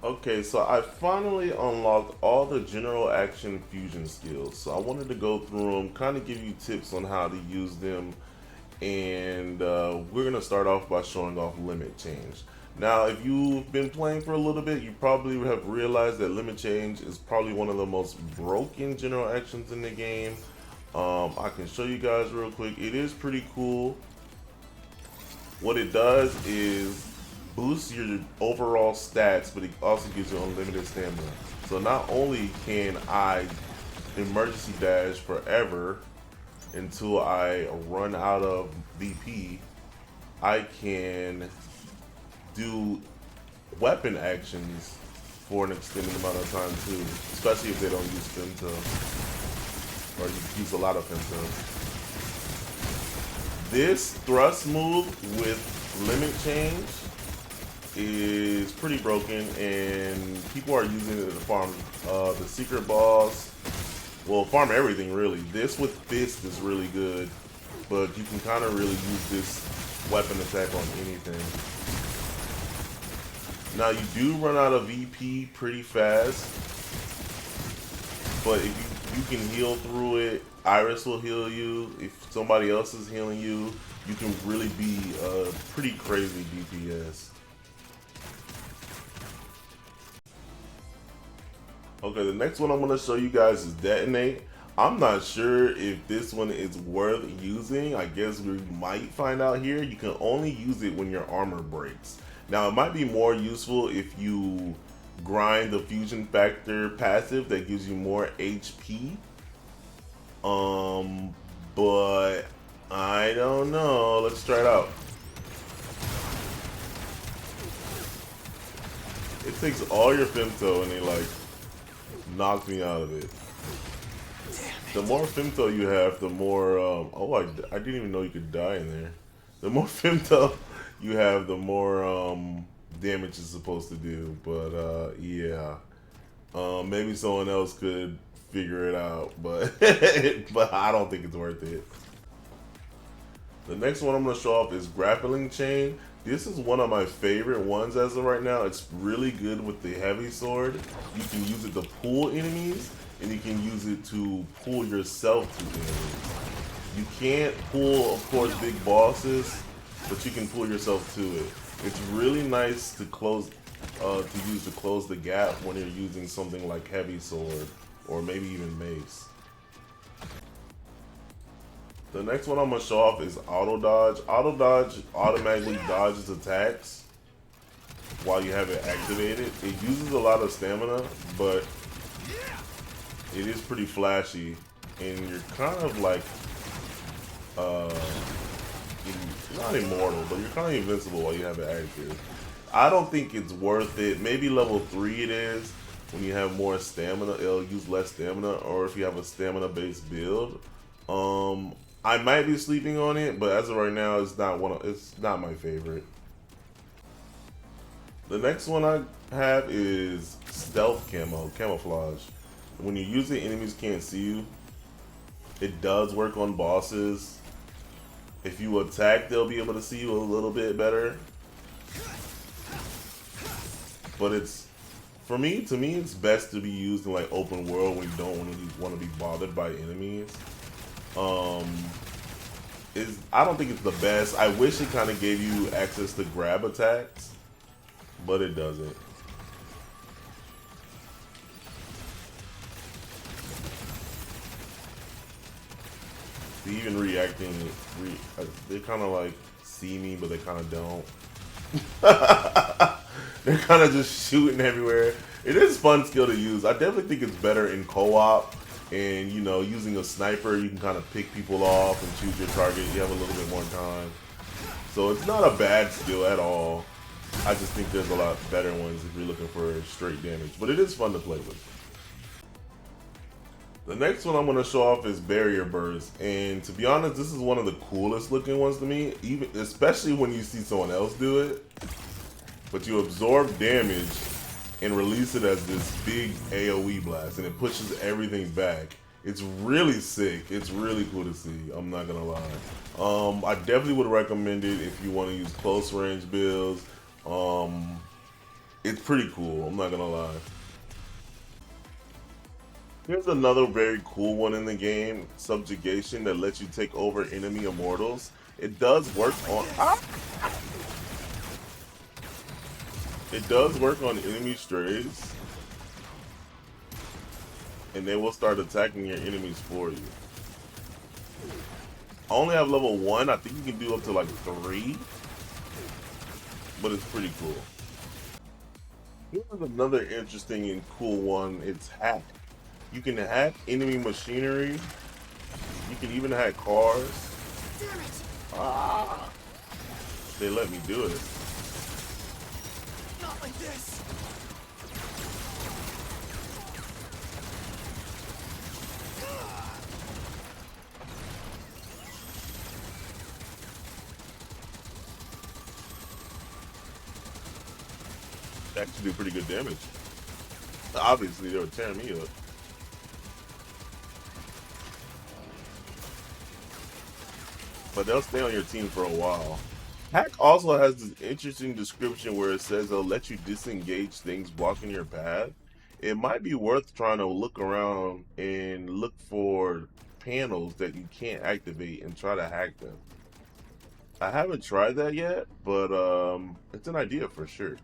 Okay, so I finally unlocked all the general action fusion skills. So I wanted to go through them, kind of give you tips on how to use them, and we're gonna start off by showing off limit change. Now, if you've been playing for a little bit, you probably have realized that limit change is probably one of the most broken general actions in the game. I can show you guys real quick. It is pretty cool. What it does is boosts your overall stats, but it also gives you unlimited stamina. So not only can I emergency dash forever until I run out of VP, I can do weapon actions for an extended amount of time too, especially if they don't use femto or use a lot of femto. This thrust move with limit change is pretty broken, and people are using it to farm the secret boss. Well, farm everything really. This with fist is really good, but you can kind of really use this weapon attack on anything. Now you do run out of VP pretty fast, but if you can heal through it, Iris will heal you. If somebody else is healing you, you can really be a pretty crazy DPS. Okay, the next one I'm going to show you guys is Detonate. I'm not sure if this one is worth using. I guess we might find out here. You can only use it when your armor breaks. Now, it might be more useful if you grind the fusion factor passive that gives you more HP. But I don't know. Let's try it out. It takes all your femto and it like knocks me out of it. The more femto you have, the more oh, I didn't even know you could die in there. The more femto you have, the more damage it's supposed to do. But yeah, maybe someone else could figure it out, but but I don't think it's worth it. The next one I'm going to show off is Grappling Chain. This is one of my favorite ones as of right now. It's really good with the heavy sword. You can use it to pull enemies, and you can use it to pull yourself to enemies. You can't pull, of course, big bosses, but you can pull yourself to it. It's really nice to close, to use to close the gap when you're using something like heavy sword or maybe even mace. The next one I'm going to show off is Auto Dodge. Auto Dodge automatically dodges attacks while you have it activated. It uses a lot of stamina, but it is pretty flashy, and you're kind of like, not immortal, but you're kind of invincible while you have it active. I don't think it's worth it. Maybe level 3 it is. When you have more stamina, it'll use less stamina, or if you have a stamina-based build. I might be sleeping on it, but as of right now, it's not my favorite. The next one I have is Stealth Camouflage. When you use it, enemies can't see you. It does work on bosses. If you attack, they'll be able to see you a little bit better. But to me, it's best to be used in like open world when you don't want to be bothered by enemies. I don't think it's the best. I wish it kind of gave you access to grab attacks, but it doesn't. Even reacting, they kind of like see me, but they kind of don't. They're kind of just shooting everywhere. It is a fun skill to use. I definitely think it's better in co-op. And, you know, using a sniper, you can kind of pick people off and choose your target. You have a little bit more time. So it's not a bad skill at all. I just think there's a lot better ones if you're looking for straight damage. But it is fun to play with. The next one I'm going to show off is Barrier Burst. And to be honest, this is one of the coolest looking ones to me. Especially when you see someone else do it. But you absorb damage and release it as this big AoE blast, and it pushes everything back. It's really sick. It's really cool to see. I'm not gonna lie. I definitely would recommend it if you want to use close range builds. It's pretty cool, I'm not gonna lie. Here's another very cool one in the game, Subjugation, that lets you take over enemy immortals. It does work on it does work on enemy strays, and they will start attacking your enemies for you. I only have level 1, I think you can do up to like 3, but it's pretty cool. Here's another interesting and cool one, it's hack. You can hack enemy machinery, you can even hack cars. Damn it! Ah! They let me do it. Not like this! They actually do pretty good damage. Obviously, they were tearing me up. But they'll stay on your team for a while. Hack also has this interesting description where it says they'll let you disengage things blocking your path. It might be worth trying to look around and look for panels that you can't activate and try to hack them. I haven't tried that yet, but it's an idea for sure.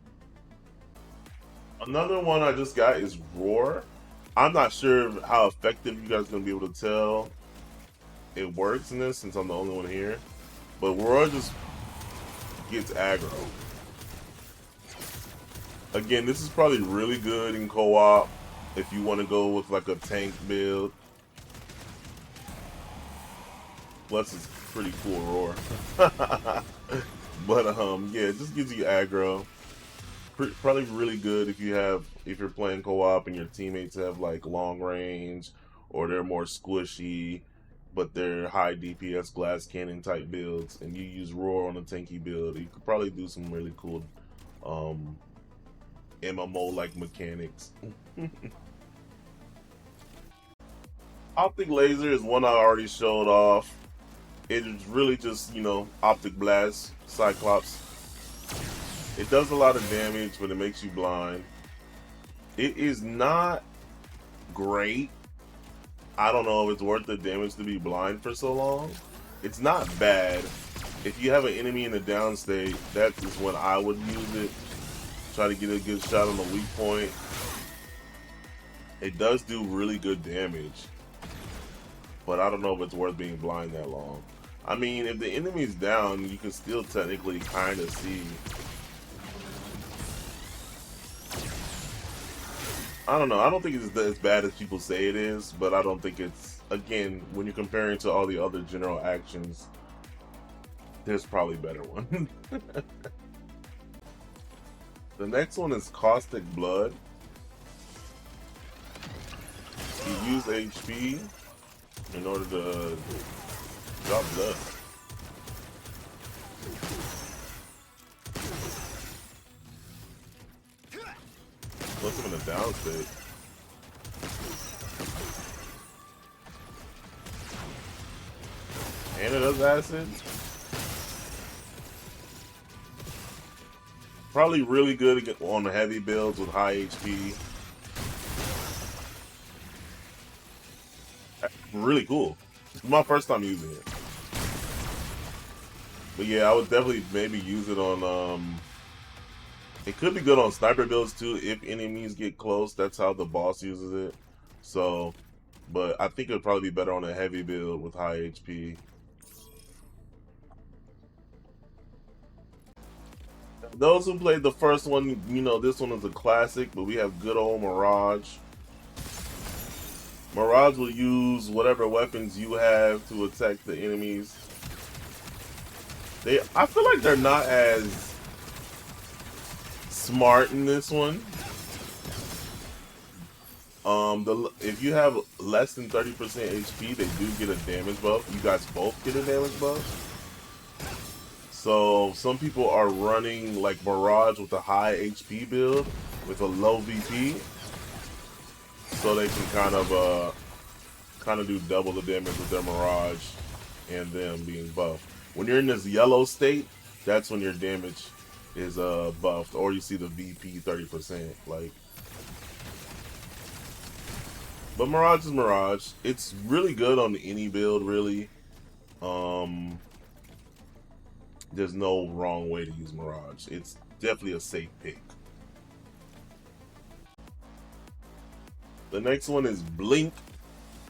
Another one I just got is Roar. I'm not sure how effective you guys are going to be able to tell it works in this since I'm the only one here. But Roar just gets aggro. Again, this is probably really good in co-op if you want to go with like a tank build. Plus it's pretty cool Roar. But yeah, it just gives you aggro. Probably really good if you're playing co-op and your teammates have like long range or they're more squishy, but they're high DPS glass cannon type builds, and you use Roar on a tanky build. You could probably do some really cool MMO like mechanics. Optic Laser is one I already showed off. It is really just, you know, Optic Blast, Cyclops. It does a lot of damage, but it makes you blind. It is not great. I don't know if it's worth the damage to be blind for so long. It's not bad. If you have an enemy in the down state, that is when I would use it. Try to get a good shot on the weak point. It does do really good damage, but I don't know if it's worth being blind that long. I mean, if the enemy's down, you can still technically kind of see. I don't know. I don't think it's as bad as people say it is, but I don't think it's, again, when you're comparing to all the other general actions, there's probably better one. The next one is Caustic Blood. You use HP in order to drop blood. Puts him in a down state. And it does acid. Probably really good on the heavy builds with high HP. Really cool. It's my first time using it. But yeah, I would definitely maybe use it on it could be good on sniper builds too if enemies get close. That's how the boss uses it. So, but I think it would probably be better on a heavy build with high HP. Those who played the first one, you know this one is a classic, but we have good old Mirage. Mirage will use whatever weapons you have to attack the enemies. I feel like they're not as smart in this one. If you have less than 30% HP, they do get a damage buff. You guys both get a damage buff. So some people are running like Mirage with a high HP build with a low VP, so they can kind of do double the damage with their Mirage and them being buffed. When you're in this yellow state, that's when your damage is buffed, or you see the VP 30%. Like, but Mirage is Mirage. It's really good on any build, really. There's no wrong way to use Mirage. It's definitely a safe pick. The next one is Blink.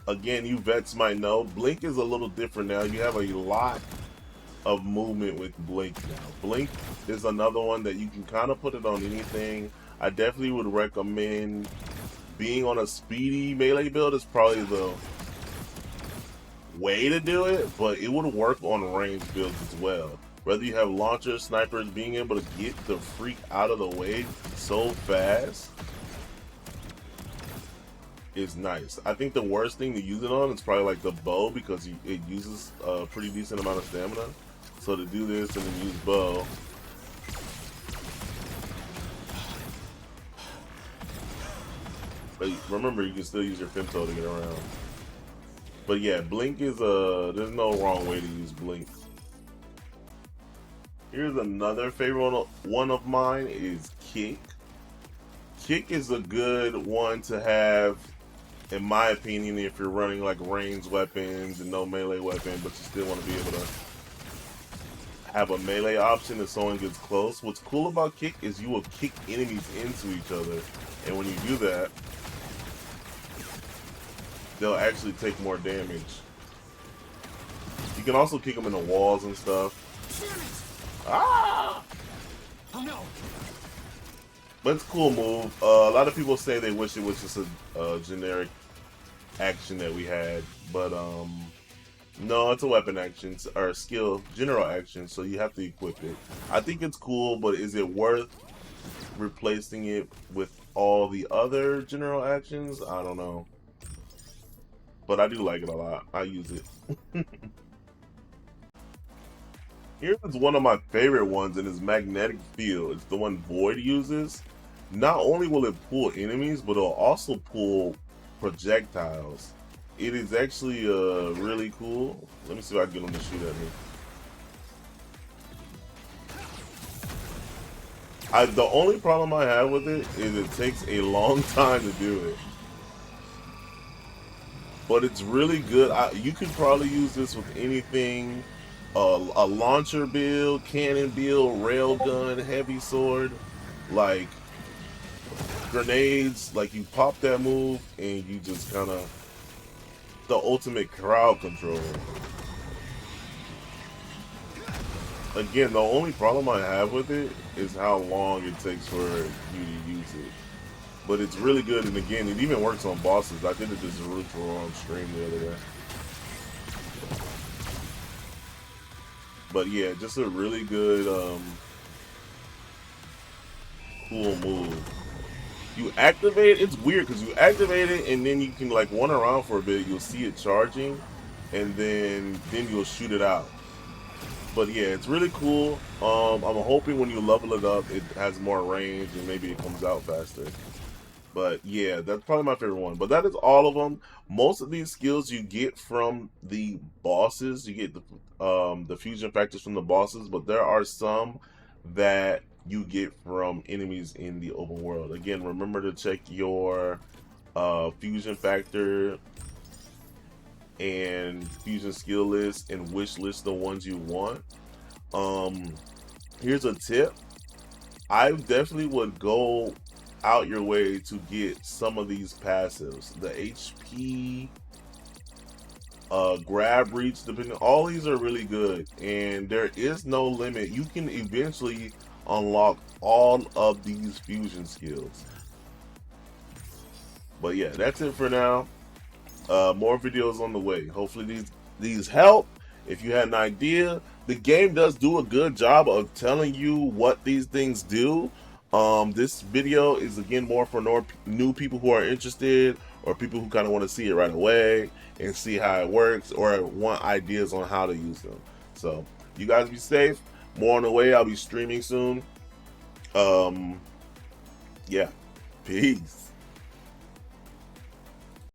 Again, you vets might know, Blink is a little different now. You have a lot of movement with Blink now. Blink is another one that you can kind of put it on anything. I definitely would recommend being on a speedy melee build is probably the way to do it, but it would work on ranged builds as well. Whether you have launchers, snipers, being able to get the freak out of the way so fast is nice. I think the worst thing to use it on is probably like the bow, because it uses a pretty decent amount of stamina. So to do this and then use bow, but remember you can still use your femto to get around. But yeah, Blink is there's no wrong way to use Blink. Here's another favorite one of mine is Kick. Kick is a good one to have, in my opinion, if you're running like ranged weapons and no melee weapon, but you still want to be able to have a melee option if someone gets close. What's cool about Kick is you will kick enemies into each other, and when you do that, they'll actually take more damage. You can also kick them in the walls and stuff. Ah! Oh no! But it's a cool move. A lot of people say they wish it was just a generic action that we had, but no, it's a weapon action or a skill general action, so you have to equip it. I think it's cool, but is it worth replacing it with all the other general actions? I don't know, but I do like it a lot. I use it. Here's one of my favorite ones, and it's Magnetic Field. It's the one Void uses. Not only will it pull enemies, but it'll also pull projectiles. It is actually really cool. Let me see if I can get him to shoot at me. The only problem I have with it is it takes a long time to do it. But it's really good. You could probably use this with anything. A launcher build, cannon build, railgun, heavy sword, like grenades. Like you pop that move and you just kind of the ultimate crowd control. Again, the only problem I have with it is how long it takes for you to use it. But it's really good, and again, it even works on bosses. I did it this really cool on stream the other day. But yeah, just a really good, cool move. You activate, it's weird because you activate it and then you can like run around for a bit. You'll see it charging, and then you'll shoot it out. But yeah, it's really cool. I'm hoping when you level it up, it has more range and maybe it comes out faster. But yeah, that's probably my favorite one. But that is all of them. Most of these skills you get from the bosses. You get the fusion factors from the bosses, but there are some that you get from enemies in the open world. Again, remember to check your fusion factor and fusion skill list and wish list the ones you want. Here's a tip. I definitely would go out your way to get some of these passives. The HP, grab reach, depending, all these are really good, and there is no limit. You can eventually unlock all of these fusion skills. But yeah, that's it for now. More videos on the way. Hopefully these help. If you had an idea, the game does do a good job of telling you what these things do. This video is again more for new people who are interested, or people who kind of want to see it right away and see how it works, or want ideas on how to use them. So you guys be safe. More on the way. I'll be streaming soon. Yeah, peace.